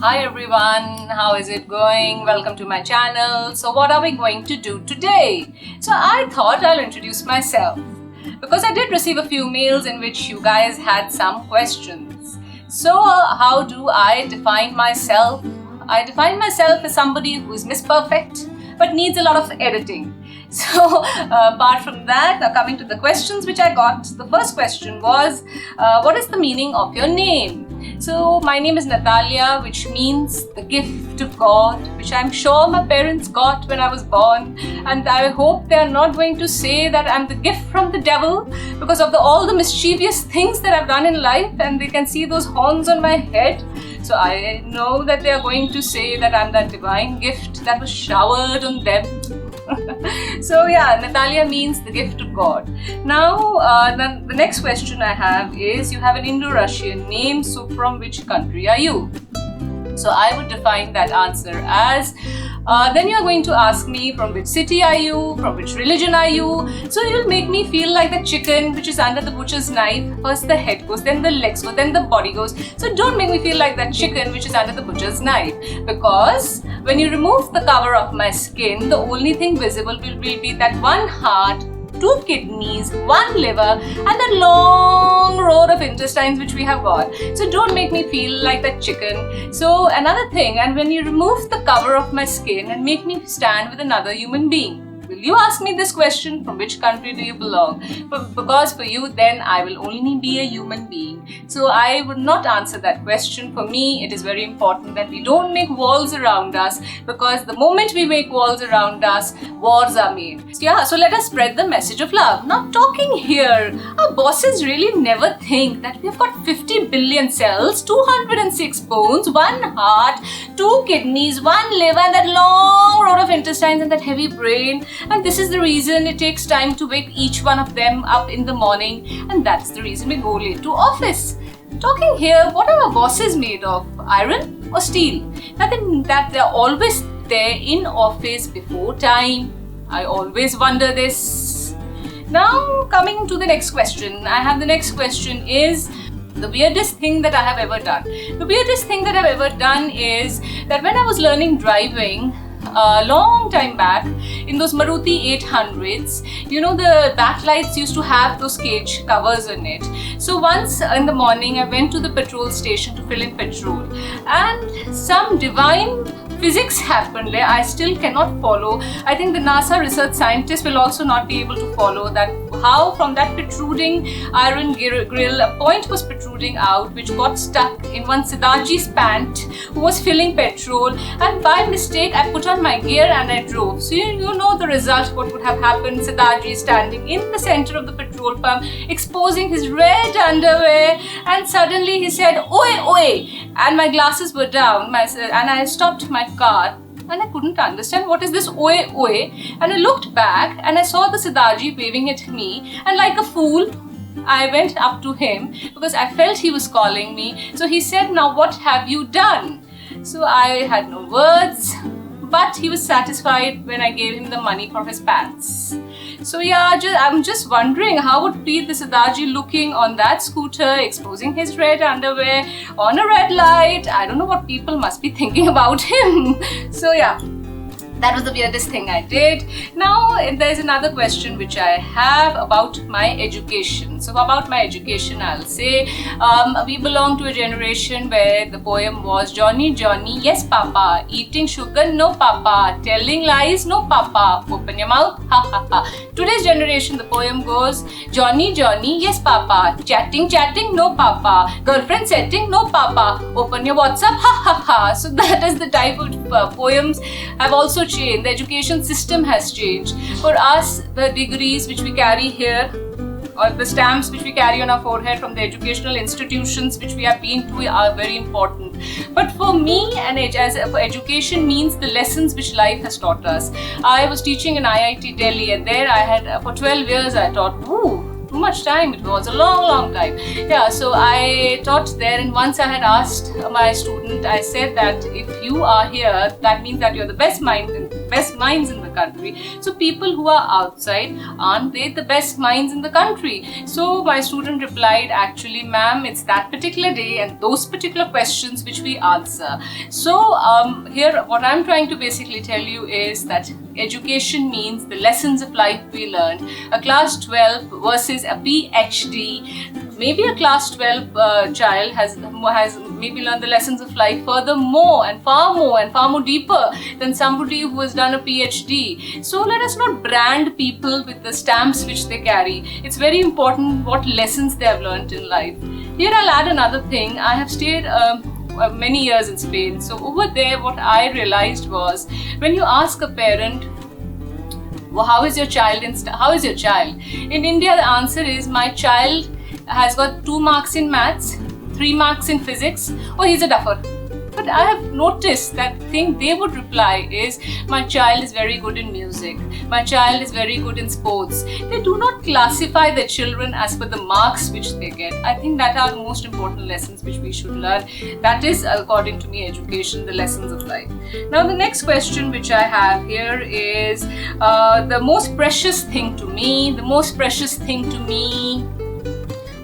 Hi everyone, how is it going? Welcome to my channel. So what are we going to do today? So I thought I'll introduce myself because I did receive a few mails in which you guys had some questions. So how do I define myself? I define myself as somebody who is Miss Perfect but needs a lot of editing. So apart from that, now coming to the questions which I got, the first question was, what is the meaning of your name? So my name is Natalia, which means the gift of God, which I'm sure my parents got when I was born, and I hope they are not going to say that I'm the gift from the devil because of all the mischievous things that I've done in life, and they can see those horns on my head. So I know that they are going to say that I'm that divine gift that was showered on them. So yeah, Natalia means the gift of God. Now the next question I have is, you have an Indo-Russian name, so from which country are you? So I would define that answer as, then you're going to ask me from which city are you, from which religion are you. So you'll make me feel like the chicken which is under the butcher's knife. First the head goes, then the legs go, then the body goes. So don't make me feel like that chicken which is under the butcher's knife, because when you remove the cover of my skin, the only thing visible will be that one heart, 2 kidneys, 1 liver, and a long row of intestines which we have got. So don't make me feel like that chicken. So another thing, and when you remove the cover of my skin and make me stand with another human being, will you ask me this question, from which country do you belong? Because for you, then I will only be a human being. So I would not answer that question. For me, it is very important that we don't make walls around us, because the moment we make walls around us, wars are made. So let us spread the message of love. Now talking here, our bosses really never think that we've got 50 billion cells, 206 bones, 1 heart, 2 kidneys, 1 liver, and that long row of intestines and that heavy brain. And this is the reason it takes time to wake each one of them up in the morning, and that's the reason we go late to office. Talking here, what are our bosses made of? Iron or steel? Nothing, that they're always there in office before time. I always wonder this. Now coming to the next question. I have the next question is, the weirdest thing that I have ever done. The weirdest thing that I've ever done is that when I was learning driving, a long time back, in those Maruti 800s, you know, the backlights used to have those cage covers on it. So once in the morning, I went to the petrol station to fill in petrol, and some divine physics happened there. I still cannot follow. I think the NASA research scientists will also not be able to follow that, how from that protruding iron grill a point was protruding out, which got stuck in one Siddharji's pant who was filling petrol, and by mistake I put on my gear and I drove. So you know the result, what would have happened. Siddharji standing in the center of the petrol pump, exposing his red underwear, and suddenly he said, "Oi, oi," and my glasses were down, and I stopped my car, and I couldn't understand what is this "oi, oi," and I looked back and I saw the Siddharji waving at me, and like a fool, I went up to him because I felt he was calling me. So he said, "Now what have you done?" So I had no words, but he was satisfied when I gave him the money for his pants. So yeah, I'm just wondering how would be the Siddharji looking on that scooter, exposing his red underwear on a red light. I don't know what people must be thinking about him. So yeah, that was the weirdest thing I did. Now there's another question which I have about my education. So about my education, I'll say, we belong to a generation where the poem was, "Johnny, Johnny, yes papa, eating sugar, no papa, telling lies, no papa, open your mouth, ha ha ha." Today's generation, the poem goes, "Johnny, Johnny, yes papa, chatting, chatting, no papa, girlfriend setting, no papa, open your WhatsApp, ha ha ha." So that is the type of poems have also changed. The education system has changed. For us, the degrees which we carry here, or the stamps which we carry on our forehead from the educational institutions which we have been to, are very important. But for me, education means the lessons which life has taught us. I was teaching in IIT Delhi, and there I had, for 12 years I taught. Too much time, it was a long time. Yeah, so I taught there, and once I had asked my student, I said that if you are here, that means that you're the best mind best minds in the country. So people who are outside, aren't they the best minds in the country? So my student replied, actually ma'am, it's that particular day and those particular questions which we answer. So here what I'm trying to basically tell you is that education means the lessons of life we learned. A class 12 versus a PhD. Maybe a class 12 child has maybe learned the lessons of life furthermore and far more deeper than somebody who has done a PhD. So let us not brand people with the stamps which they carry. It's very important what lessons they have learned in life. Here I'll add another thing. I have stayed many years in Spain. So over there what I realized was, when you ask a parent, well, how is your child? In India the answer is, my child has got 2 marks in maths, 3 marks in physics, or he's a duffer. But I have noticed that thing they would reply is, my child is very good in music, my child is very good in sports. They do not classify their children as per the marks which they get. I think that are the most important lessons which we should learn. That is, according to me, education, the lessons of life. Now the next question which I have here is, the most precious thing to me,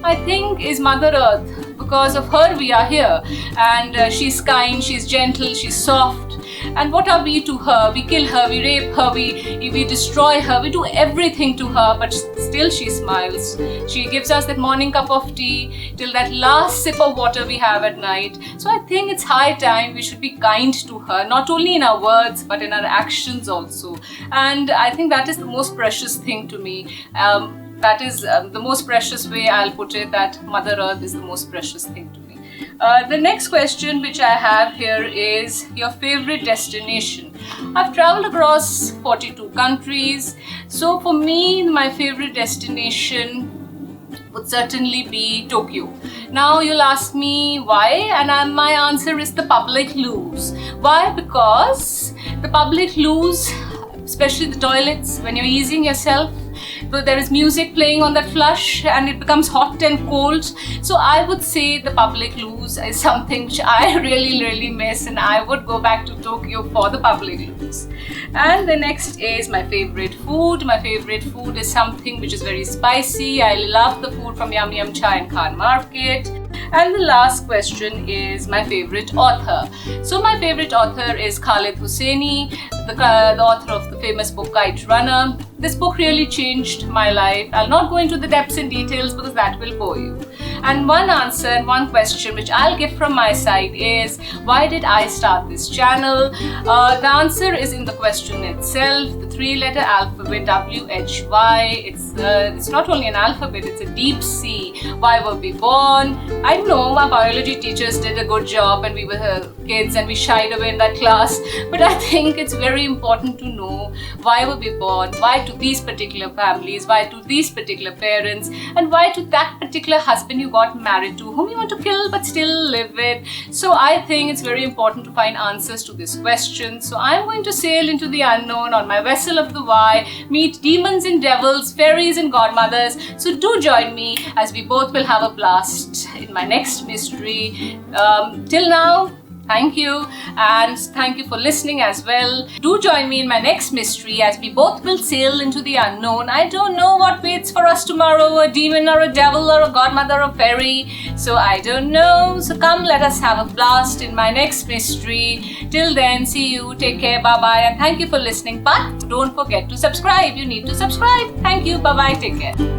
I think, is Mother Earth. Because of her we are here, and she's kind, she's gentle, she's soft. And what are we to her? We kill her, we rape her, we destroy her, we do everything to her, but still she smiles. She gives us that morning cup of tea till that last sip of water we have at night. So I think it's high time we should be kind to her, not only in our words but in our actions also. And I think that is the most precious thing to me. That is the most precious way I'll put it, that Mother Earth is the most precious thing to me. The next question which I have here is, your favorite destination. I've traveled across 42 countries. So for me, my favorite destination would certainly be Tokyo. Now you'll ask me why, and my answer is the public loos. Why? Because the public loos, especially the toilets, when you're easing yourself, so there is music playing on that flush and it becomes hot and cold. So I would say the public loos is something which I really miss, and I would go back to Tokyo for the public loos. And the next is my favorite food. My favorite food is something which is very spicy. I love the food from Yum Yum Chai and Khan Market. And the last question is my favorite author. So my favorite author is Khalid Hosseini, the author of the famous book Kite Runner. This book really changed my life. I'll not go into the depths and details because that will bore you. And one answer and one question which I'll give from my side is, why did I start this channel? The answer is in the question itself, the 3-letter alphabet WHY. It's not only an alphabet, it's a deep C. Why were we born? I know our biology teachers did a good job and we were kids and we shied away in that class, but I think it's very important to know why were we born, why to these particular families, why to these particular parents, and why to that particular husband you got married to, whom you want to kill but still live with. So I think it's very important to find answers to this question. So I'm going to sail into the unknown on my vessel of the why, meet demons and devils, fairies and godmothers. So do join me as we both will have a blast in my next mystery. Till now, thank you, and thank you for listening as well. Do join me in my next mystery as we both will sail into the unknown. I don't know what waits for us tomorrow, a demon or a devil or a godmother or fairy. So I don't know. So come, let us have a blast in my next mystery. Till then, see you, take care, bye-bye, and thank you for listening. But don't forget to subscribe. You need to subscribe. Thank you, bye-bye, take care.